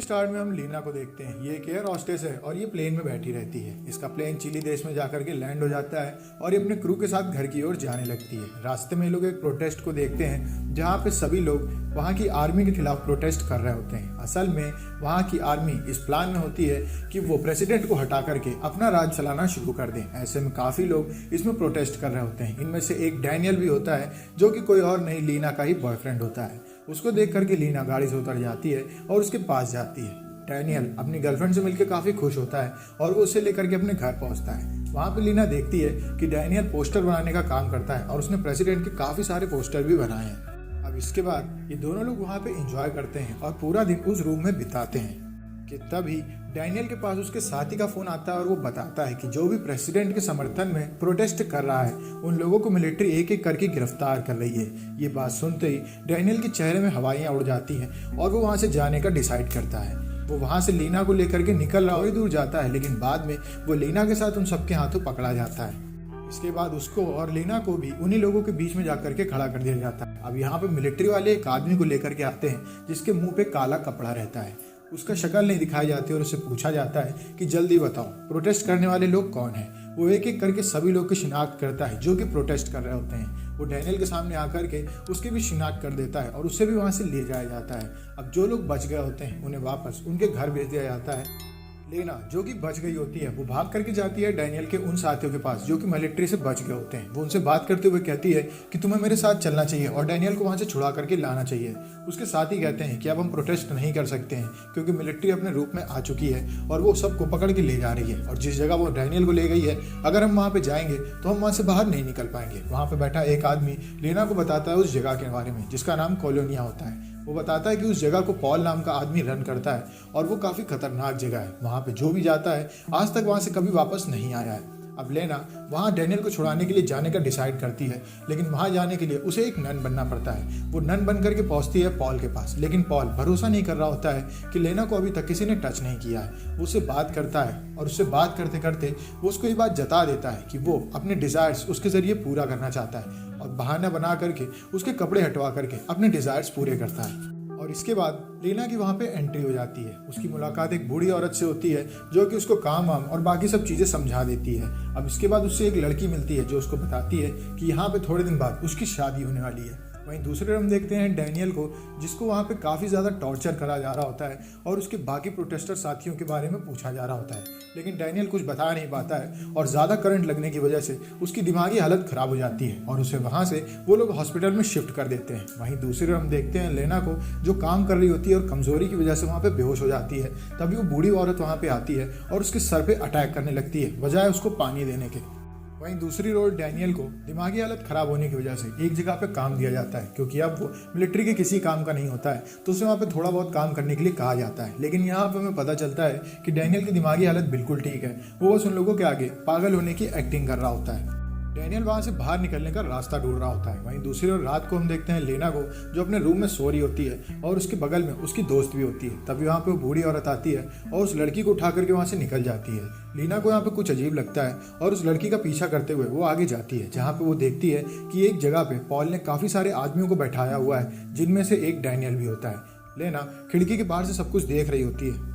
Start में हम लीना को देखते हैं। ये एक एयर हॉस्टेस है और ये प्लेन में बैठी रहती है। इसका प्लेन चिली देश में जाकर के लैंड हो जाता है और ये अपने क्रू के साथ घर की ओर जाने लगती है। रास्ते में लोग एक प्रोटेस्ट को देखते हैं जहाँ पे सभी लोग वहाँ की आर्मी के खिलाफ प्रोटेस्ट कर रहे होते हैं। असल में वहाँ की आर्मी इस प्लान में होती है कि वो प्रेसिडेंट को हटा करके अपना राज चलाना शुरू कर दें। ऐसे में काफ़ी लोग इसमें प्रोटेस्ट कर रहे होते हैं। इनमें से एक डैनियल भी होता है जो कि कोई और नहीं लीना का ही बॉयफ्रेंड होता है। उसको देख करके लीना गाड़ी से उतर जाती है और उसके पास जाती है। डैनियल अपनी गर्लफ्रेंड से मिलकर काफ़ी खुश होता है और वो उसे लेकर के अपने घर पहुंचता है। वहाँ पे लीना देखती है कि डैनियल पोस्टर बनाने का काम करता है और उसने प्रेसिडेंट के काफ़ी सारे पोस्टर भी बनाए हैं। अब इसके बाद ये दोनों लोग वहाँ पे एंजॉय करते हैं और पूरा दिन उस रूम में बिताते हैं कि तभी डैनियल के पास उसके साथी का फ़ोन आता है और वो बताता है कि जो भी प्रेसिडेंट के समर्थन में प्रोटेस्ट कर रहा है उन लोगों को मिलिट्री एक एक करके गिरफ्तार कर रही है। ये बात सुनते ही डैनियल के चेहरे में हवाइयाँ उड़ जाती हैं और वो वहाँ से जाने का डिसाइड करता है। वो वहाँ से लीना को लेकर के निकल रहा और दूर जाता है, लेकिन बाद में वो लीना के साथ उन सबके हाथों पकड़ा जाता है। इसके बाद उसको और लीना को भी उन्हीं लोगों के बीच में जाकर के खड़ा कर दिया जाता है। अब यहाँ पे मिलिट्री वाले एक आदमी को लेकर के आते हैं जिसके मुंह पे काला कपड़ा रहता है। उसका शक्ल नहीं दिखाई जाती और उससे पूछा जाता है कि जल्दी बताओ प्रोटेस्ट करने वाले लोग कौन हैं। वो एक एक करके सभी लोग की शिनाख्त करता है जो कि प्रोटेस्ट कर रहे होते हैं। वो डैनियल के सामने आकर के उसकी भी शिनाख्त कर देता है और उससे भी वहाँ से ले जाया जाता है। अब जो लोग बच गए होते हैं उन्हें वापस उनके घर भेज दिया जाता है। लेना जो कि बच गई होती है वो भाग करके जाती है डैनियल के उन साथियों के पास जो कि मिलिट्री से बच गए होते हैं। वो उनसे बात करते हुए कहती है कि तुम्हें मेरे साथ चलना चाहिए और डैनियल को वहाँ से छुड़ा करके लाना चाहिए। उसके साथी कहते हैं कि अब हम प्रोटेस्ट नहीं कर सकते हैं क्योंकि मिलिट्री अपने रूप में आ चुकी है और वो सबको पकड़ के ले जा रही है। और जिस जगह वो डैनियल को ले गई है अगर हम वहाँ पे जाएंगे तो हम वहाँ से बाहर नहीं निकल पाएंगे। वहाँ पे बैठा एक आदमी लेना को बताता है उस जगह के बारे में जिसका नाम कॉलोनिया होता है। वो बताता है कि उस जगह को पॉल नाम का आदमी रन करता है और वो काफ़ी खतरनाक जगह है। वहाँ पे जो भी जाता है आज तक वहाँ से कभी वापस नहीं आया है। अब लेना वहाँ डैनियल को छुड़ाने के लिए जाने का डिसाइड करती है, लेकिन वहाँ जाने के लिए उसे एक नन बनना पड़ता है। वो नन बन करके पहुँचती है पॉल के पास, लेकिन पॉल भरोसा नहीं कर रहा होता है कि लेना को अभी तक किसी ने टच नहीं किया है। वो उससे बात करता है और उससे बात करते करते वो उसको ये बात जता देता है कि वो अपने डिज़ायर्स उसके ज़रिए पूरा करना चाहता है और बहाना बना करके उसके कपड़े हटवा करके अपने डिज़ायर्स पूरे करता है। और इसके बाद लीना की वहाँ पे एंट्री हो जाती है। उसकी मुलाकात एक बूढ़ी औरत से होती है जो कि उसको काम वाम और बाकी सब चीज़ें समझा देती है। अब इसके बाद उससे एक लड़की मिलती है जो उसको बताती है कि यहाँ पे थोड़े दिन बाद उसकी शादी होने वाली है। वहीं दूसरे हम देखते हैं डैनियल को जिसको वहाँ पे काफ़ी ज़्यादा टॉर्चर करा जा रहा होता है और उसके बाकी प्रोटेस्टर साथियों के बारे में पूछा जा रहा होता है, लेकिन डैनियल कुछ बता नहीं पाता है और ज़्यादा करंट लगने की वजह से उसकी दिमागी हालत ख़राब हो जाती है और उसे वहाँ से वो लोग हॉस्पिटल में शिफ्ट कर देते हैं। वहीं दूसरे हम देखते हैं लेना को जो काम कर रही होती है और कमज़ोरी की वजह से वहाँ पर बेहोश हो जाती है। तभी वो बूढ़ी औरत वहाँ पर आती है और उसके सर पर अटैक करने लगती है बजाय उसको पानी देने के। वहीं दूसरी ओर डैनियल को दिमागी हालत ख़राब होने की वजह से एक जगह पे काम दिया जाता है क्योंकि अब वो मिलिट्री के किसी काम का नहीं होता है तो उसे वहाँ पे थोड़ा बहुत काम करने के लिए कहा जाता है। लेकिन यहाँ पे हमें पता चलता है कि डैनियल की दिमागी हालत बिल्कुल ठीक है, वो बस उन लोगों के आगे पागल होने की एक्टिंग कर रहा होता है। डैनियल वहाँ से बाहर निकलने का रास्ता ढूंढ रहा होता है। वहीं दूसरी ओर रात को हम देखते हैं लेना को जो अपने रूम में सो रही होती है और उसके बगल में उसकी दोस्त भी होती है। तभी वहाँ पे वो बूढ़ी औरत आती है और उस लड़की को उठा करके वहाँ से निकल जाती है। लीना को यहाँ पे कुछ अजीब लगता है और उस लड़की का पीछा करते हुए वो आगे जाती है जहाँ पे वो देखती है कि एक जगह पे पॉल ने काफ़ी सारे आदमियों को बैठाया हुआ है जिनमें से एक डैनियल भी होता है। लेना खिड़की के बाहर से सब कुछ देख रही होती है।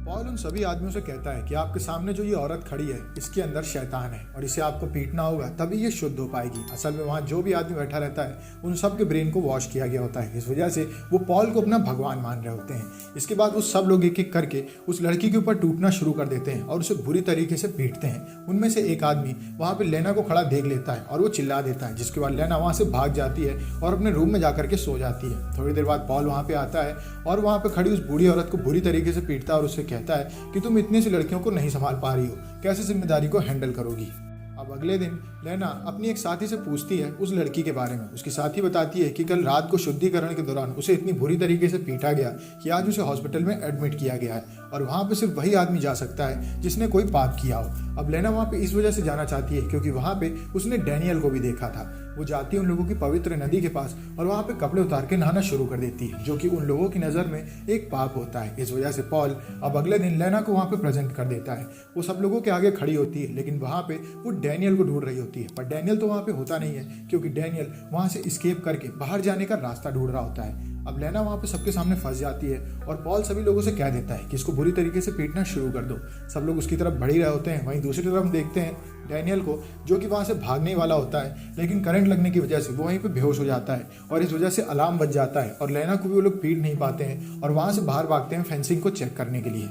पॉल उन सभी आदमियों से कहता है कि आपके सामने जो ये औरत खड़ी है इसके अंदर शैतान है और इसे आपको पीटना होगा तभी ये शुद्ध हो पाएगी। असल में वहाँ जो भी आदमी बैठा रहता है उन सब के ब्रेन को वॉश किया गया होता है, इस वजह से वो पॉल को अपना भगवान मान रहे होते हैं। इसके बाद वो सब लोग एक एक करके उस लड़की के ऊपर टूटना शुरू कर देते हैं और उसे बुरी तरीके से पीटते हैं। उनमें से एक आदमी वहाँ पर लेना को खड़ा देख लेता है और वो चिल्ला देता है, जिसके बाद लेना वहाँ से भाग जाती है और अपने रूम में जाकर के सो जाती है। थोड़ी देर बाद पॉल वहाँ पर आता है और वहाँ पर खड़ी उस बूढ़ी औरत को बुरी तरीके से पीटता है और उससे कहता है कि तुम इतनी सी लड़कियों को नहीं संभाल पा रही हो, कैसे जिम्मेदारी को हैंडल करोगी। अब अगले दिन लेना अपनी एक साथी से पूछती है उस लड़की के बारे में। उसकी साथी बताती है कि कल रात को शुद्धिकरण के दौरान उसे इतनी बुरी तरीके से पीटा गया कि आज उसे हॉस्पिटल में एडमिट किया गया है और वहाँ पे सिर्फ वही आदमी जा सकता है जिसने कोई पाप किया हो। अब लेना वहाँ पे इस वजह से जाना चाहती है क्योंकि वहाँ पे उसने डैनियल को भी देखा था। वो जाती है उन लोगों की पवित्र नदी के पास और वहाँ पे कपड़े उतार के नहाना शुरू कर देती है जो कि उन लोगों की नज़र में एक पाप होता है। इस वजह से पॉल अब अगले दिन लेना को वहाँ पे प्रेजेंट कर देता है। वो सब लोगों के आगे खड़ी होती है लेकिन वहाँ पे वो डैनियल को ढूंढ रही होती है, पर डैनियल तो वहाँ पे होता नहीं है क्योंकि डैनियल वहाँ से एस्केप करके बाहर जाने का रास्ता ढूंढ रहा होता है। अब लेना वहाँ पे सबके सामने फंस जाती है और पॉल सभी लोगों से कह देता है कि इसको बुरी तरीके से पीटना शुरू कर दो। सब लोग उसकी तरफ बढ़ ही रहे होते हैं। वहीं दूसरी तरफ हम देखते हैं डैनियल को, जो कि वहाँ से भागने वाला होता है, लेकिन करंट लगने की वजह से वो वहीं पे बेहोश हो जाता है और इस वजह से अलार्म बज जाता है और लेना को भी वो लोग पीट नहीं पाते हैं और वहाँ से बाहर भागते हैं फेंसिंग को चेक करने के लिए।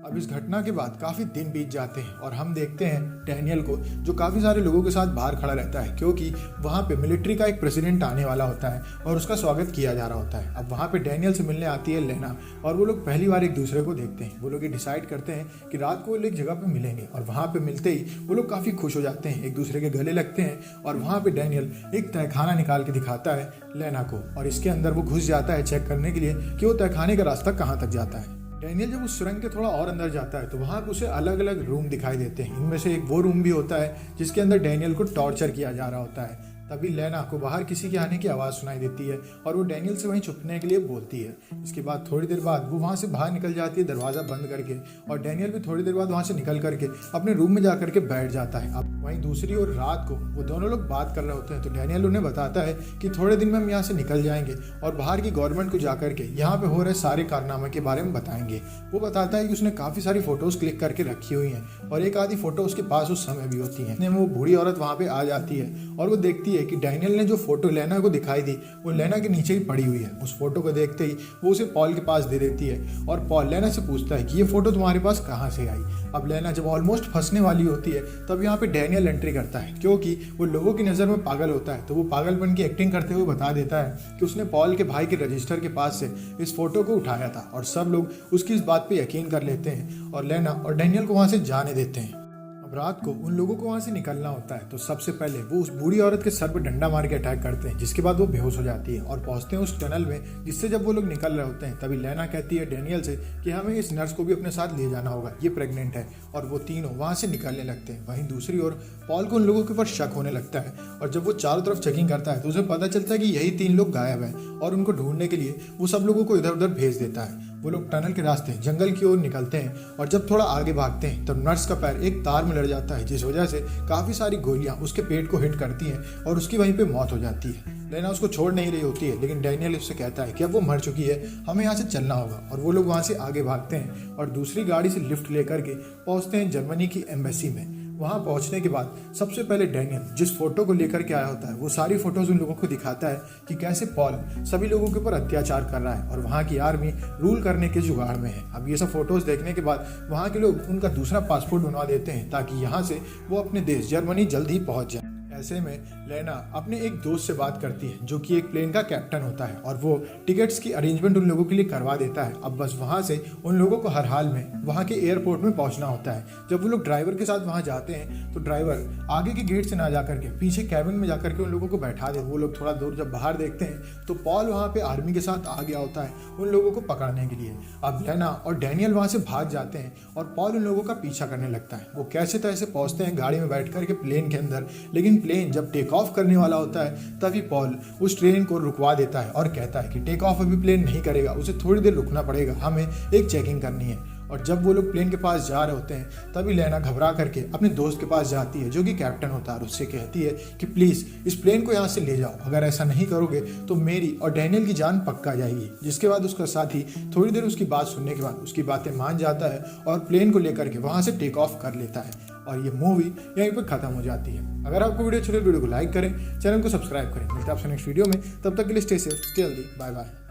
अब इस घटना के बाद काफ़ी दिन बीत जाते हैं और हम देखते हैं डैनियल को, जो काफ़ी सारे लोगों के साथ बाहर खड़ा रहता है क्योंकि वहाँ पे मिलिट्री का एक प्रेसिडेंट आने वाला होता है और उसका स्वागत किया जा रहा होता है। अब वहाँ पे डैनियल से मिलने आती है लेना और वो लोग पहली बार एक दूसरे को देखते हैं। वो लोग ये डिसाइड करते हैं कि रात को वो लोग एक जगह पे मिलेंगे और वहाँ पे मिलते ही वो लोग काफ़ी खुश हो जाते हैं, एक दूसरे के गले लगते हैं और वहाँ पे डैनियल एक तहखाना निकाल के दिखाता है लेना को और इसके अंदर वो घुस जाता है चेक करने के लिए कि वो तहखाने का रास्ता कहाँ तक जाता है। डैनियल जब उस सुरंग के थोड़ा और अंदर जाता है तो वहाँ पे उसे अलग अलग रूम दिखाई देते हैं। इनमें से एक वो रूम भी होता है जिसके अंदर डैनियल को टॉर्चर किया जा रहा होता है। तभी लेना को बाहर किसी के आने की आवाज़ सुनाई देती है और वो डैनियल से वहीं छुपने के लिए बोलती है। इसके बाद थोड़ी देर बाद वो वहाँ से बाहर निकल जाती है दरवाज़ा बंद करके और डैनियल भी थोड़ी देर बाद वहाँ से निकल करके अपने रूम में जा करके बैठ जाता है। अब वहीं दूसरी ओर रात को वो दोनों लोग बात कर रहे होते हैं तो डैनियल उन्हें बताता है कि थोड़े दिन में हम यहाँ से निकल जाएंगे और बाहर की गवर्नमेंट को जा करके यहाँ पे हो रहे सारे कारनामे के बारे में बताएंगे। वो बताता है कि उसने काफ़ी सारी फोटोज़ क्लिक करके रखी हुई हैं और एक आधी फोटो उसके पास उस समय भी होती है। वो बूढ़ी औरत वहाँ पे आ जाती है और वो देखती है कि डैनियल ने जो फोटो लेना को दिखाई दी वो लेना के नीचे ही पड़ी हुई है। उस फोटो को देखते ही वो उसे पॉल के पास दे देती है और पॉल लेना से पूछता है कि ये फोटो तुम्हारे पास कहाँ से आई। अब लेना जब ऑलमोस्ट फंसने वाली होती है तब यहाँ पे डैनियल एंट्री करता है क्योंकि वो लोगों की नज़र में पागल होता है। तो वो पागलपन की एक्टिंग करते हुए बता देता है कि उसने पॉल के भाई के रजिस्टर के पास से इस फोटो को उठाया था और सब लोग उसकी इस बात पे यकीन कर लेते हैं और लेना और डैनियल को वहाँ से जाने देते हैं। अब रात को उन लोगों को वहाँ से निकलना होता है तो सबसे पहले वो उस बूढ़ी औरत के सर पर डंडा मार के अटैक करते हैं, जिसके बाद वो बेहोश हो जाती है और पहुँचते हैं उस टनल में जिससे जब वो लोग निकल रहे होते हैं तभी लेना कहती है डैनियल से कि हमें इस नर्स को भी अपने साथ ले जाना होगा, ये प्रेग्नेंट है। और वो तीनों वहाँ से निकलने लगते हैं। वहीं दूसरी ओर पॉल को उन लोगों के ऊपर शक होने लगता है और जब वो चारों तरफ चेकिंग करता है तो उसे पता चलता है कि यही 3 लोग गायब हैं और उनको ढूंढने के लिए वो सब लोगों को इधर उधर भेज देता है। वो लोग टनल के रास्ते जंगल की ओर निकलते हैं और जब थोड़ा आगे भागते हैं तो नर्स का पैर एक तार में लड़ जाता है, जिस वजह से काफ़ी सारी गोलियां उसके पेट को हिट करती हैं और उसकी वहीं पे मौत हो जाती है। लेना उसको छोड़ नहीं रही होती है लेकिन डैनियल उससे कहता है कि अब वो मर चुकी है, हमें यहाँ से चलना होगा। और वो लोग वहाँ से आगे भागते हैं और दूसरी गाड़ी से लिफ्ट लेकर के पहुँचते हैं जर्मनी की एम्बेसी में। वहाँ पहुँचने के बाद सबसे पहले डैनियल जिस फोटो को लेकर के आया होता है वो सारी फोटोज उन लोगों को दिखाता है कि कैसे पॉल सभी लोगों के ऊपर अत्याचार कर रहा है और वहाँ की आर्मी रूल करने के जुगाड़ में है। अब ये सब फोटोज देखने के बाद वहाँ के लोग उनका दूसरा पासपोर्ट बनवा देते हैं ताकि यहाँ से वो अपने देश जर्मनी जल्द ही पहुँच जाए। ऐसे में लेना अपने एक दोस्त से बात करती है जो कि एक प्लेन का कैप्टन होता है और वो टिकट्स की अरेंजमेंट उन लोगों के लिए करवा देता है। अब बस वहाँ से उन लोगों को हर हाल में वहाँ के एयरपोर्ट में पहुँचना होता है। जब वो लोग ड्राइवर के साथ वहाँ जाते हैं तो ड्राइवर आगे के गेट से ना जा करके पीछे कैबिन में जा करके उन लोगों को बैठा दे। वो लोग थोड़ा दूर जब बाहर देखते हैं तो पॉल वहाँ पे आर्मी के साथ आ गया होता है उन लोगों को पकड़ने के लिए। अब लेना और डैनियल वहाँ से भाग जाते हैं और पॉल उन लोगों का पीछा करने लगता है। वो कैसे तैसे पहुँचते हैं गाड़ी में बैठ करके प्लेन के अंदर, लेकिन प्लेन जब टेक ऑफ करने वाला होता है तभी पॉल उस ट्रेन को रुकवा देता है और कहता है कि टेक ऑफ अभी प्लेन नहीं करेगा, उसे थोड़ी देर रुकना पड़ेगा, हमें एक चेकिंग करनी है। और जब वो लोग प्लेन के पास जा रहे होते हैं तभी लेना घबरा करके अपने दोस्त के पास जाती है जो कि कैप्टन होता है और उससे कहती है कि प्लीज़ इस प्लेन को यहाँ से ले जाओ, अगर ऐसा नहीं करोगे तो मेरी और डैनियल की जान पक्का जाएगी। जिसके बाद उसका साथी थोड़ी देर उसकी बात सुनने के बाद उसकी बातें मान जाता है और प्लेन को लेकर के वहाँ से टेक ऑफ कर लेता है और ये मूवी यहीं पर खत्म हो जाती है। अगर आपको वीडियो अच्छी लगे वीडियो को लाइक करें, चैनल को सब्सक्राइब करें। मिलते हैं आपसे नेक्स्ट वीडियो में, तब तक के लिए stay safe, stay healthy, bye bye.